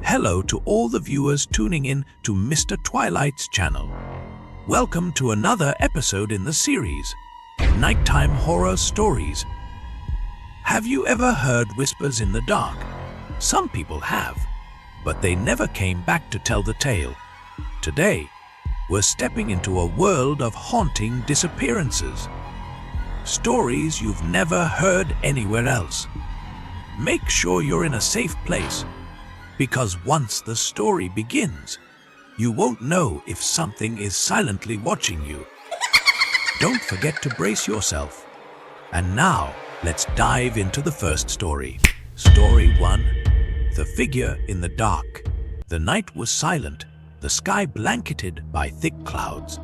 Hello to all the viewers tuning in to Mr. Twilight's channel. Welcome to another episode in the series, Nighttime Horror Stories. Have you ever heard whispers in the dark? Some people have, but they never came back to tell the tale. Today, we're stepping into a world of haunting disappearances. Stories you've never heard anywhere else. Make sure you're in a safe place, because once the story begins, you won't know if something is silently watching you. Don't forget to brace yourself. And now, let's dive into the first story. Story 1. The Figure in the Dark. The night was silent, the sky blanketed by thick clouds.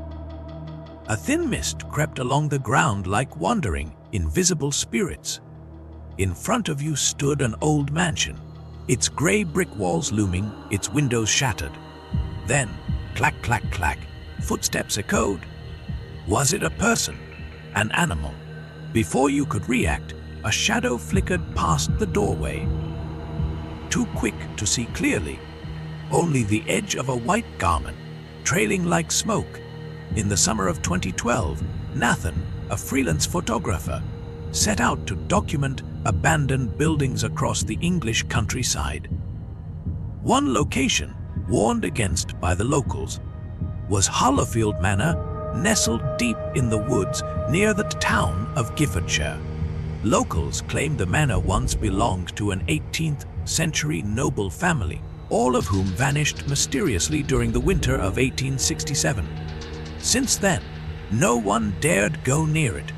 A thin mist crept along the ground like wandering, invisible spirits. In front of you stood an old mansion, its grey brick walls looming, its windows shattered. Then, clack, clack, clack, footsteps echoed. Was it a person? An animal? Before you could react, a shadow flickered past the doorway. Too quick to see clearly, only the edge of a white garment, trailing like smoke. In the summer of 2012, Nathan, a freelance photographer, set out to document abandoned buildings across the English countryside. One location, warned against by the locals, was Hollowfield Manor, nestled deep in the woods near the town of Giffordshire. Locals claimed the manor once belonged to an 18th century noble family, all of whom vanished mysteriously during the winter of 1867. Since then, no one dared go near it.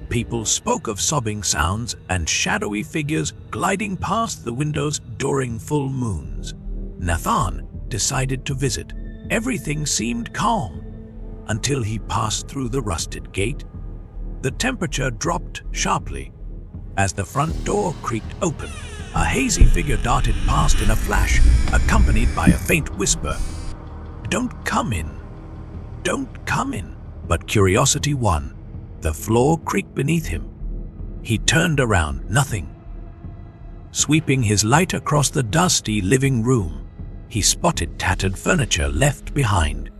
People spoke of sobbing sounds and shadowy figures gliding past the windows during full moons. Nathan decided to visit. Everything seemed calm until he passed through the rusted gate. The temperature dropped sharply. As the front door creaked open, a hazy figure darted past in a flash, accompanied by a faint whisper. "Don't come in. Don't come in." But curiosity won. The floor creaked beneath him. He turned around, nothing. Sweeping his light across the dusty living room, he spotted tattered furniture left behind.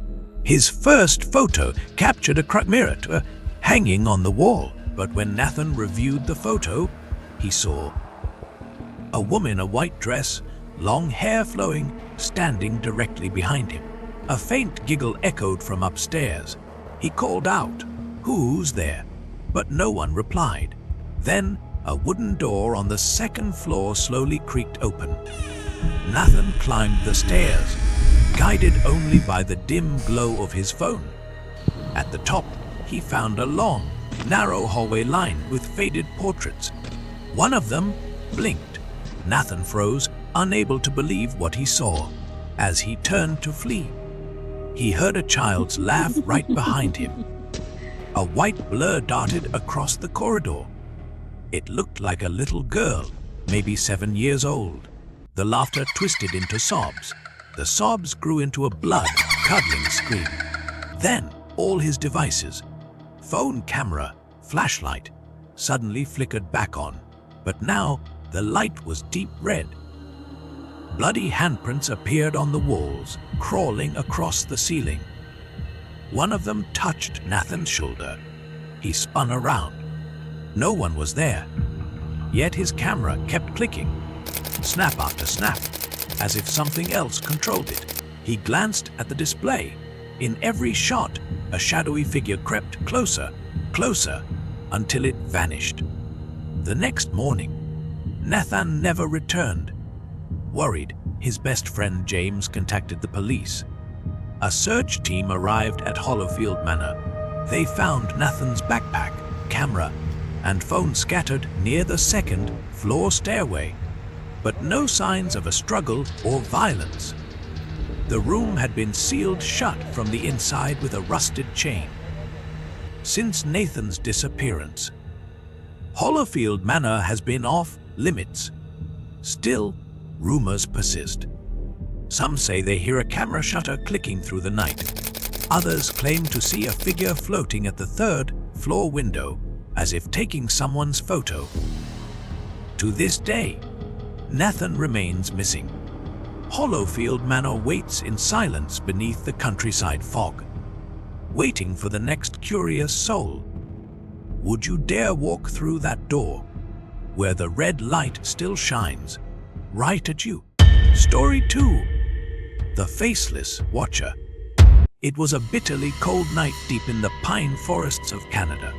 His first photo captured a mirror hanging on the wall, but when Nathan reviewed the photo, he saw a woman in a white dress, long hair flowing, standing directly behind him. A faint giggle echoed from upstairs. He called out, "Who's there?" But no one replied. Then a wooden door on the second floor slowly creaked open. Nathan climbed the stairs, guided only by the dim glow of his phone. At the top, he found a long, narrow hallway lined with faded portraits. One of them blinked. Nathan froze, unable to believe what he saw. As he turned to flee, he heard a child's laugh right behind him. A white blur darted across the corridor. It looked like a little girl, maybe 7 years old. The laughter twisted into sobs. The sobs grew into a blood-curdling scream. Then all his devices, phone, camera, flashlight, suddenly flickered back on. But now the light was deep red. Bloody handprints appeared on the walls, crawling across the ceiling. One of them touched Nathan's shoulder. He spun around. No one was there. Yet his camera kept clicking, snap after snap, as if something else controlled it. He glanced at the display. In every shot, a shadowy figure crept closer, closer, until it vanished. The next morning, Nathan never returned. Worried, his best friend James contacted the police. A search team arrived at Hollowfield Manor. They found Nathan's backpack, camera, and phone scattered near the second-floor stairway, but no signs of a struggle or violence. The room had been sealed shut from the inside with a rusted chain. Since Nathan's disappearance, Hollowfield Manor has been off limits. Still, rumors persist. Some say they hear a camera shutter clicking through the night. Others claim to see a figure floating at the third-floor window, as if taking someone's photo. To this day, Nathan remains missing. Hollowfield Manor waits in silence beneath the countryside fog, waiting for the next curious soul. Would you dare walk through that door, where the red light still shines, right at you? Story 2. The Faceless Watcher. It was a bitterly cold night deep in the pine forests of Canada.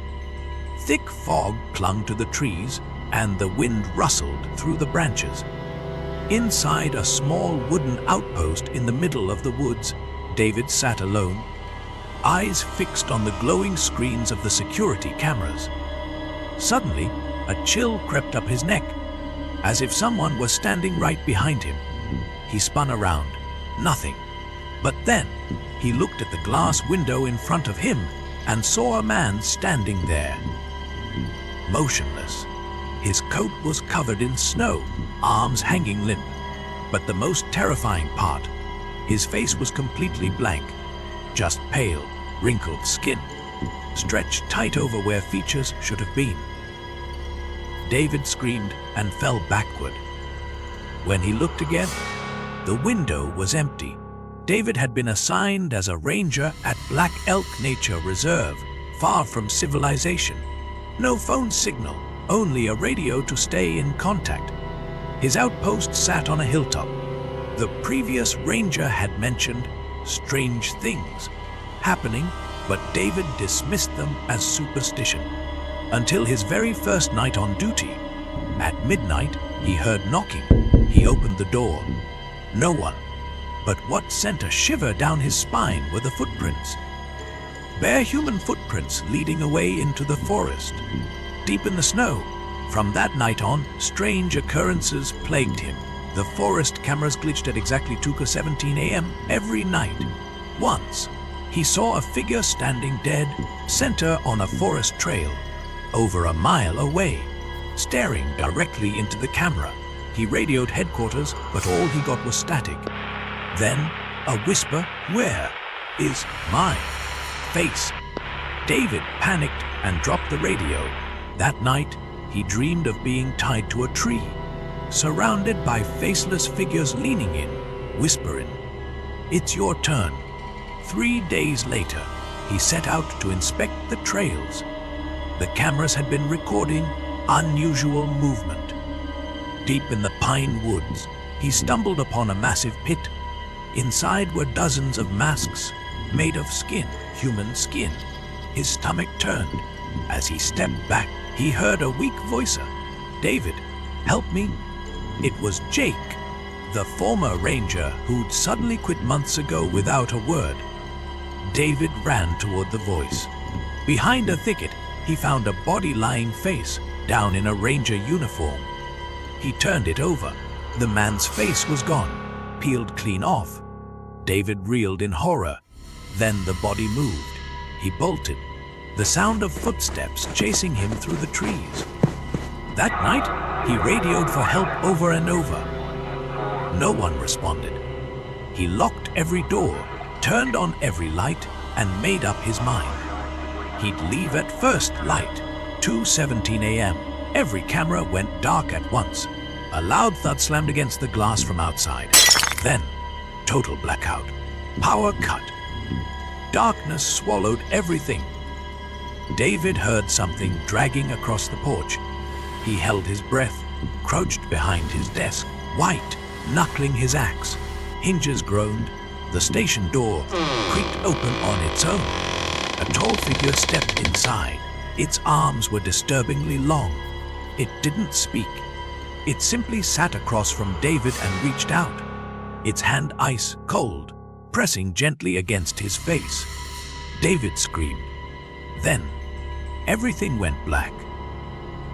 Thick fog clung to the trees, and the wind rustled through the branches. Inside a small wooden outpost in the middle of the woods, David sat alone, eyes fixed on the glowing screens of the security cameras. Suddenly, a chill crept up his neck, as if someone was standing right behind him. He spun around. Nothing. But then, he looked at the glass window in front of him and saw a man standing there, motionless. His coat was covered in snow, arms hanging limp. But the most terrifying part, his face was completely blank, just pale, wrinkled skin, stretched tight over where features should have been. David screamed and fell backward. When he looked again, the window was empty. David had been assigned as a ranger at Black Elk Nature Reserve, far from civilization. No phone signal, only a radio to stay in contact. His outpost sat on a hilltop. The previous ranger had mentioned strange things happening, but David dismissed them as superstition. Until his very first night on duty. At midnight, he heard knocking. He opened the door. No one. But what sent a shiver down his spine were the footprints. Bare human footprints leading away into the forest, deep in the snow. From that night on, strange occurrences plagued him. The forest cameras glitched at exactly 2:17 a.m. every night. Once, he saw a figure standing dead center on a forest trail, over a mile away, staring directly into the camera. He radioed headquarters, but all he got was static. Then, a whisper, "Where is my face?" David panicked and dropped the radio. That night, he dreamed of being tied to a tree, surrounded by faceless figures leaning in, whispering, "It's your turn." 3 days later, he set out to inspect the trails. The cameras had been recording unusual movement. Deep in the pine woods, he stumbled upon a massive pit. Inside were dozens of masks made of skin, human skin. His stomach turned. As he stepped back, he heard a weak voice. "David, help me." It was Jake, the former ranger who'd suddenly quit months ago without a word. David ran toward the voice. Behind a thicket, he found a body-lying face down in a ranger uniform. He turned it over. The man's face was gone, peeled clean off. David reeled in horror. Then the body moved. He bolted, the sound of footsteps chasing him through the trees. That night, he radioed for help over and over. No one responded. He locked every door, turned on every light, and made up his mind. He'd leave at first light, 2:17 a.m. Every camera went dark at once. A loud thud slammed against the glass from outside. Then, total blackout. Power cut. Darkness swallowed everything. David heard something dragging across the porch. He held his breath, crouched behind his desk, white, knuckling his axe. Hinges groaned. The station door creaked open on its own. A tall figure stepped inside. Its arms were disturbingly long. It didn't speak. It simply sat across from David and reached out, its hand ice cold, pressing gently against his face. David screamed. Then, everything went black.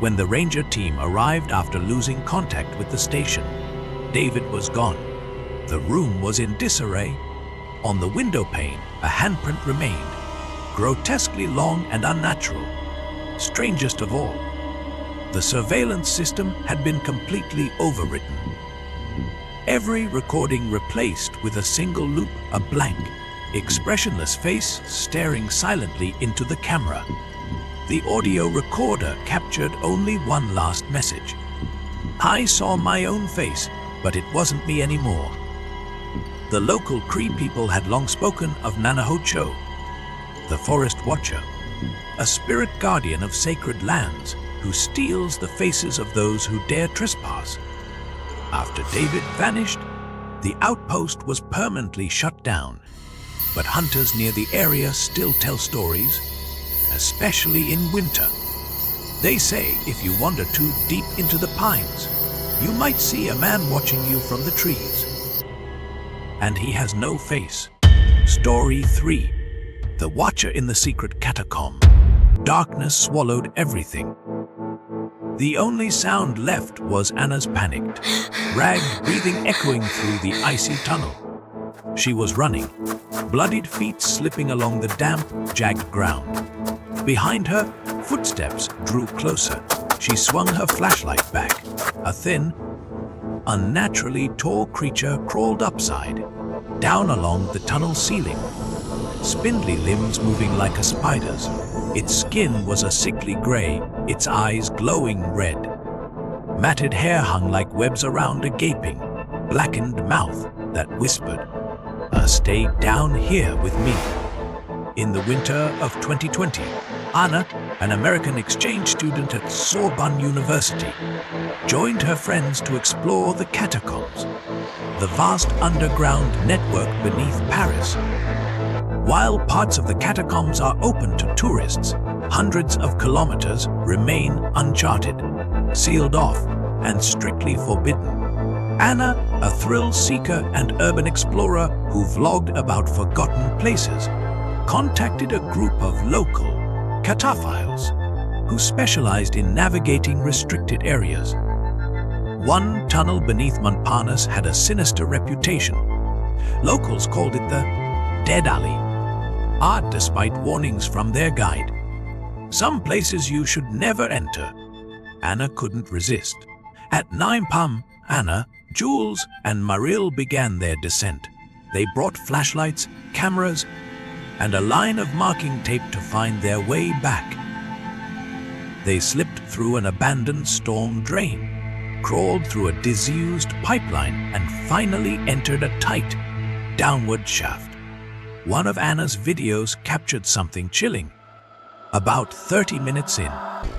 When the ranger team arrived after losing contact with the station, David was gone. The room was in disarray. On the window pane, a handprint remained, grotesquely long and unnatural. Strangest of all, the surveillance system had been completely overwritten. Every recording replaced with a single loop, a blank, expressionless face staring silently into the camera. The audio recorder captured only one last message. "I saw my own face, but it wasn't me anymore. The local Cree people had long spoken of Nanahocho, the forest watcher, a spirit guardian of sacred lands who steals the faces of those who dare trespass. After David vanished, the outpost was permanently shut down, but hunters near the area still tell stories, especially in winter. They say if you wander too deep into the pines, you might see a man watching you from the trees. And he has no face. Story 3. The Watcher in the Secret Catacomb. Darkness swallowed everything. The only sound left was Anna's panicked, ragged breathing echoing through the icy tunnel. She was running, bloodied feet slipping along the damp, jagged ground. Behind her, footsteps drew closer. She swung her flashlight back. A thin, unnaturally tall creature crawled upside, down along the tunnel ceiling, spindly limbs moving like a spider's. Its skin was a sickly gray, its eyes glowing red. Matted hair hung like webs around a gaping, blackened mouth that whispered, "Stay down here with me." In the winter of 2020, Anna, an American exchange student at Sorbonne University, joined her friends to explore the catacombs, the vast underground network beneath Paris. While parts of the catacombs are open to tourists, hundreds of kilometers remain uncharted, sealed off, and strictly forbidden. Anna, a thrill seeker and urban explorer who vlogged about forgotten places, contacted a group of local cataphiles who specialized in navigating restricted areas. One tunnel beneath Montparnasse had a sinister reputation. Locals called it the Dead Alley, odd despite warnings from their guide. Some places you should never enter. Anna couldn't resist. At 9 p.m., Anna, Jules, and Maril began their descent. They brought flashlights, cameras, and a line of marking tape to find their way back. They slipped through an abandoned storm drain, crawled through a disused pipeline, and finally entered a tight, downward shaft. One of Anna's videos captured something chilling. About 30 minutes in,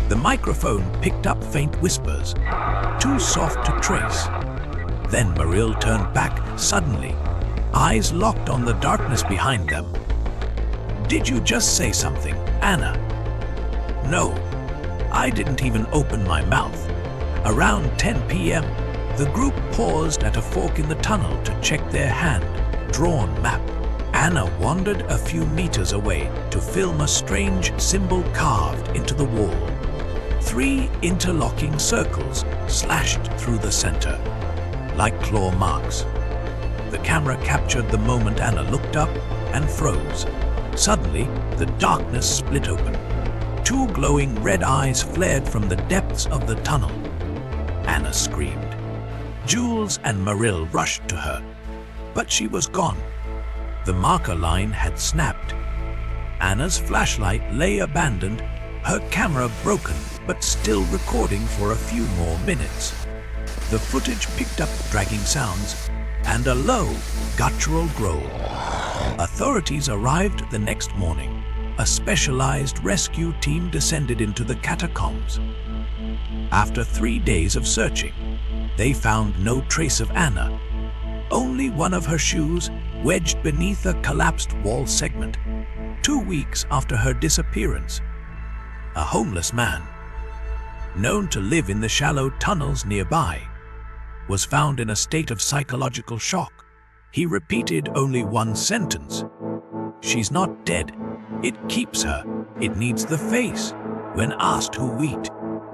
the microphone picked up faint whispers, too soft to trace. Then Maril turned back suddenly, eyes locked on the darkness behind them. "Did you just say something, Anna?" "No, I didn't even open my mouth." Around 10 p.m., the group paused at a fork in the tunnel to check their hand-drawn map. Anna wandered a few meters away to film a strange symbol carved into the wall. 3 interlocking circles slashed through the center, like claw marks. The camera captured the moment Anna looked up and froze. Suddenly, the darkness split open. 2 glowing red eyes flared from the depths of the tunnel. Anna screamed. Jules and Maril rushed to her, but she was gone. The marker line had snapped. Anna's flashlight lay abandoned, her camera broken, but still recording for a few more minutes. The footage picked up dragging sounds and a low, guttural growl. Authorities arrived the next morning. A specialized rescue team descended into the catacombs. After 3 days of searching, they found no trace of Anna. Only one of her shoes wedged beneath a collapsed wall segment. 2 weeks after her disappearance, a homeless man, known to live in the shallow tunnels nearby, was found in a state of psychological shock. He repeated only one sentence: "She's not dead. It keeps her. It needs the face." When asked who it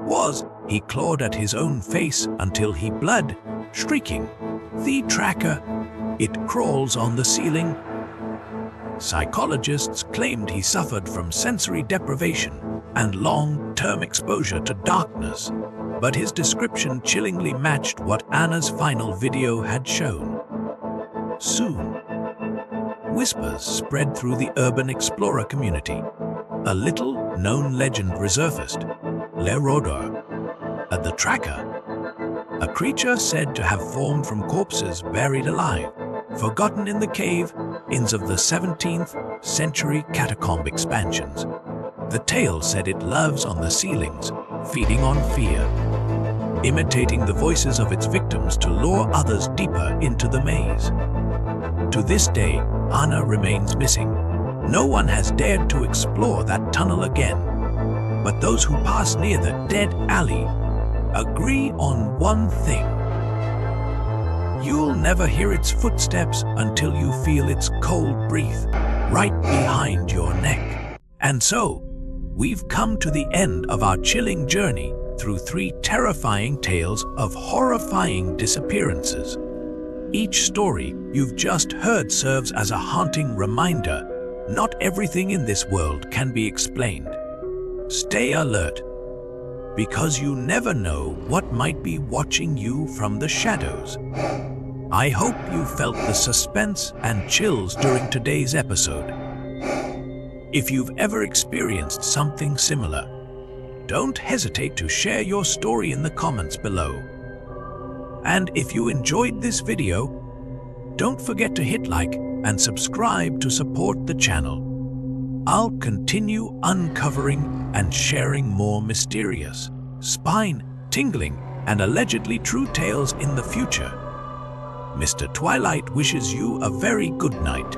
was, he clawed at his own face until he bled, shrieking, "The tracker! It crawls on the ceiling." Psychologists claimed he suffered from sensory deprivation and long-term exposure to darkness, but his description chillingly matched what Anna's final video had shown. Soon, whispers spread through the urban explorer community. A little-known legend resurfaced: Le Rôdeur, the tracker, a creature said to have formed from corpses buried alive. Forgotten in the Cave, ends of the 17th century catacomb expansions. The tale said it loves on the ceilings, feeding on fear, imitating the voices of its victims to lure others deeper into the maze. To this day, Anna remains missing. No one has dared to explore that tunnel again. But those who pass near the dead alley agree on one thing. You'll never hear its footsteps until you feel its cold breath right behind your neck. And so, we've come to the end of our chilling journey through 3 terrifying tales of horrifying disappearances. Each story you've just heard serves as a haunting reminder: not everything in this world can be explained. Stay alert, because you never know what might be watching you from the shadows. I hope you felt the suspense and chills during today's episode. If you've ever experienced something similar, don't hesitate to share your story in the comments below. And if you enjoyed this video, don't forget to hit like and subscribe to support the channel. I'll continue uncovering and sharing more mysterious, spine-tingling, and allegedly true tales in the future. Mr. Twilight wishes you a very good night.